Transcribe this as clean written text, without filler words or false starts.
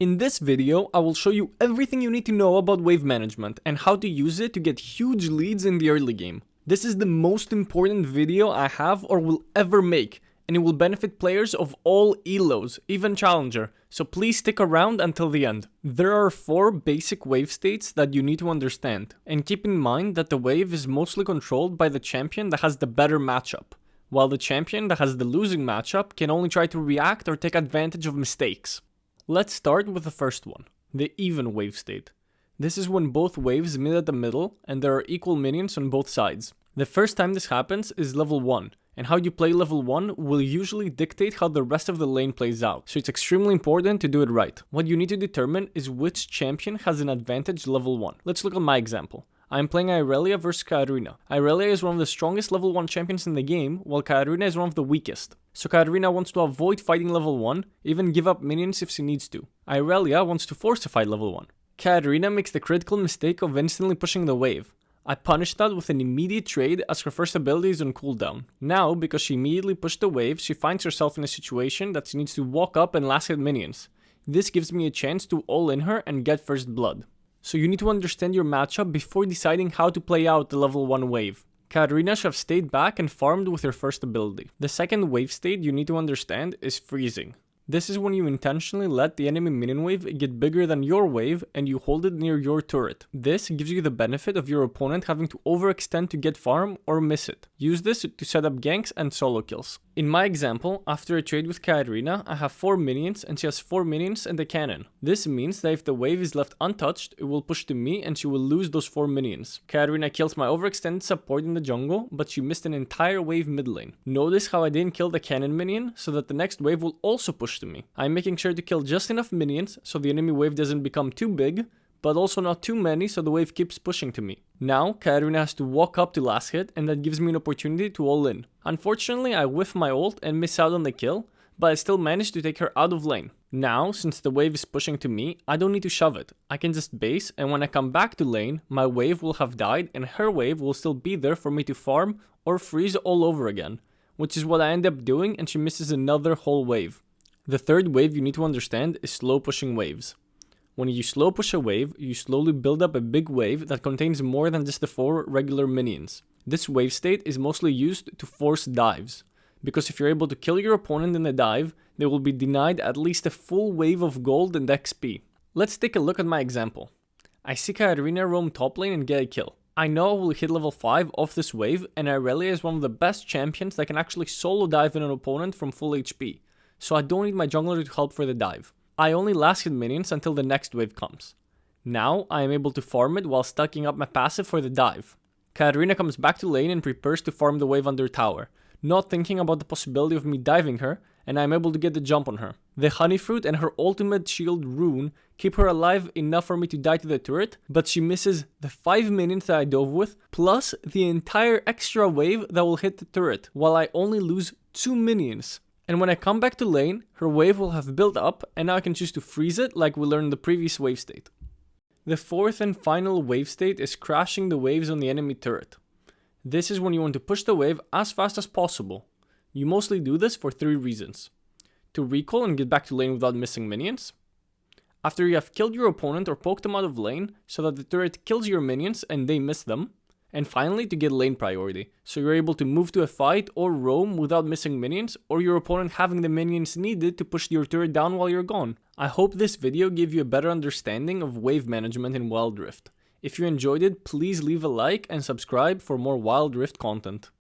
In this video, I will show you everything you need to know about wave management and how to use it to get huge leads in the early game. This is the most important video I have or will ever make, and it will benefit players of all elos, even Challenger, so please stick around until the end. There are 4 basic wave states that you need to understand, and keep in mind that the wave is mostly controlled by the champion that has the better matchup, while the champion that has the losing matchup can only try to react or take advantage of mistakes. Let's start with the first one, the even wave state. This is when both waves meet at the middle and there are equal minions on both sides. The first time this happens is level 1, and how you play level 1 will usually dictate how the rest of the lane plays out, so it's extremely important to do it right. What you need to determine is which champion has an advantage level 1. Let's look at my example. I'm playing Irelia vs Katarina. Irelia is one of the strongest level 1 champions in the game, while Katarina is one of the weakest. So Katarina wants to avoid fighting level 1, even give up minions if she needs to. Irelia wants to force a fight level 1. Katarina makes the critical mistake of instantly pushing the wave. I punish that with an immediate trade as her first ability is on cooldown. Now, because she immediately pushed the wave, she finds herself in a situation that she needs to walk up and last hit minions. This gives me a chance to all-in her and get first blood. So you need to understand your matchup before deciding how to play out the level 1 wave. Katarina should have stayed back and farmed with her first ability. The second wave state you need to understand is freezing. This is when you intentionally let the enemy minion wave get bigger than your wave and you hold it near your turret. This gives you the benefit of your opponent having to overextend to get farm or miss it. Use this to set up ganks and solo kills. In my example, after a trade with Katarina, I have 4 minions and she has 4 minions and a cannon. This means that if the wave is left untouched, it will push to me and she will lose those 4 minions. Katarina kills my overextended support in the jungle, but she missed an entire wave mid lane. Notice how I didn't kill the cannon minion, so that the next wave will also push to me. I'm making sure to kill just enough minions so the enemy wave doesn't become too big, but also not too many so the wave keeps pushing to me. Now, Katarina has to walk up to last hit and that gives me an opportunity to all in. Unfortunately, I whiff my ult and miss out on the kill, but I still managed to take her out of lane. Now, since the wave is pushing to me, I don't need to shove it. I can just base, and when I come back to lane, my wave will have died and her wave will still be there for me to farm or freeze all over again, which is what I end up doing, and she misses another whole wave. The third wave you need to understand is slow pushing waves. When you slow push a wave, you slowly build up a big wave that contains more than just the 4 regular minions. This wave state is mostly used to force dives, because if you're able to kill your opponent in a dive, they will be denied at least a full wave of gold and XP. Let's take a look at my example. I see Katarina roam top lane and get a kill. I know I will hit level 5 off this wave, and Irelia is one of the best champions that can actually solo dive in an opponent from full HP, so I don't need my jungler to help for the dive. I only last hit minions until the next wave comes. Now I am able to farm it while stacking up my passive for the dive. Katarina comes back to lane and prepares to farm the wave under tower, not thinking about the possibility of me diving her, and I am able to get the jump on her. The honey fruit and her ultimate shield rune keep her alive enough for me to die to the turret, but she misses the 5 minions that I dove with, plus the entire extra wave that will hit the turret, while I only lose 2 minions. And when I come back to lane, her wave will have built up, and now I can choose to freeze it like we learned in the previous wave state. The fourth and final wave state is crashing the waves on the enemy turret. This is when you want to push the wave as fast as possible. You mostly do this for 3 reasons. To recall and get back to lane without missing minions. After you have killed your opponent or poked them out of lane, so that the turret kills your minions and they miss them. And finally, to get lane priority, so you're able to move to a fight or roam without missing minions, or your opponent having the minions needed to push your turret down while you're gone. I hope this video gave you a better understanding of wave management in Wild Rift. If you enjoyed it, please leave a like and subscribe for more Wild Rift content.